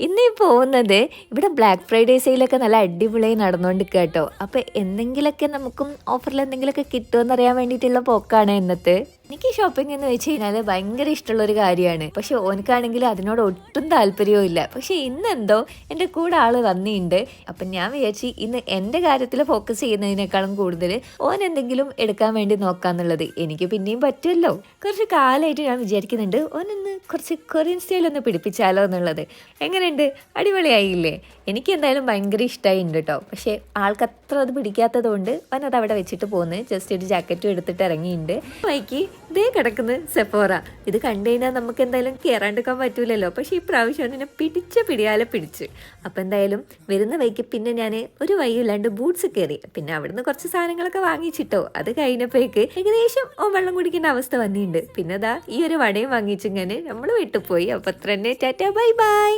ഇന്നീ പോകുന്നത് ഇവിടെ ബ്ലാക്ക് ഫ്രൈഡേ സെയിലൊക്കെ നല്ല അടിപൊളിയായി നടന്നുകൊണ്ടിരിക്കുക കേട്ടോ. അപ്പോൾ എന്തെങ്കിലുമൊക്കെ നമുക്കും ഓഫറിൽ എന്തെങ്കിലുമൊക്കെ കിട്ടുമെന്നറിയാൻ വേണ്ടിയിട്ടുള്ള പോക്കാണ് ഇന്നത്തെ. എനിക്ക് ഷോപ്പിംഗ് എന്ന് വെച്ച് കഴിഞ്ഞാൽ ഭയങ്കര ഇഷ്ടമുള്ളൊരു കാര്യമാണ്. പക്ഷെ ഓനക്കാണെങ്കിൽ അതിനോട് ഒട്ടും താല്പര്യവും ഇല്ല. പക്ഷെ ഇന്നെന്തോ എൻ്റെ കൂടെ ആള് വന്നിട്ടുണ്ട്. അപ്പം ഞാൻ വിചാരിച്ചു ഇന്ന് എൻ്റെ കാര്യത്തിൽ ഫോക്കസ് ചെയ്യുന്നതിനേക്കാളും കൂടുതൽ ഓൻ എന്തെങ്കിലും എടുക്കാൻ വേണ്ടി നോക്കാന്നുള്ളത്. എനിക്ക് പിന്നെയും പറ്റുമല്ലോ. കുറച്ച് കാലമായിട്ട് ഞാൻ വിചാരിക്കുന്നുണ്ട് ഓനൊന്ന് കുറച്ച് കൊറിയൻ സ്റ്റൈലൊന്ന് പിടിപ്പിച്ചാലോ എന്നുള്ളത്. എങ്ങനെയുണ്ട്? അടിപൊളിയായില്ലേ? എനിക്ക് എന്തായാലും ഭയങ്കര ഇഷ്ടമായിട്ടുണ്ട് കേട്ടോ. പക്ഷേ ആൾക്ക് അത്ര അത് പിടിക്കാത്തത് കൊണ്ട് അവനത് അവിടെ വെച്ചിട്ട് പോകുന്നത്. ജസ്റ്റ് ഒരു ജാക്കറ്റും എടുത്തിട്ട് ഇറങ്ങിയിട്ടുണ്ട്. വൈക്ക് ഇതേ കിടക്കുന്ന സെഫോറ. ഇത് കണ്ടു കഴിഞ്ഞാൽ നമുക്ക് എന്തായാലും കയറാണ്ടിരിക്കാൻ പറ്റൂലല്ലോ. പക്ഷേ ഈ പ്രാവശ്യം എന്നെ പിടിയാലെ പിടിച്ച്. അപ്പം എന്തായാലും വരുന്ന വൈക്ക് പിന്നെ ഞാൻ ഒരു വഴിയില്ലാണ്ട് ബൂട്ട്സ് കയറി. പിന്നെ അവിടുന്ന് കുറച്ച് സാധനങ്ങളൊക്കെ വാങ്ങിച്ചിട്ടോ. അത് കഴിഞ്ഞപ്പോഴേക്ക് ഏകദേശം വെള്ളം കുടിക്കേണ്ട അവസ്ഥ വന്നിട്ടുണ്ട്. പിന്നെ അതാ ഈ ഒരു വടയും വാങ്ങിച്ചിങ്ങനെ നമ്മൾ വീട്ടിൽ പോയി. അപ്പം അത്ര തന്നെ. Tata bye bye.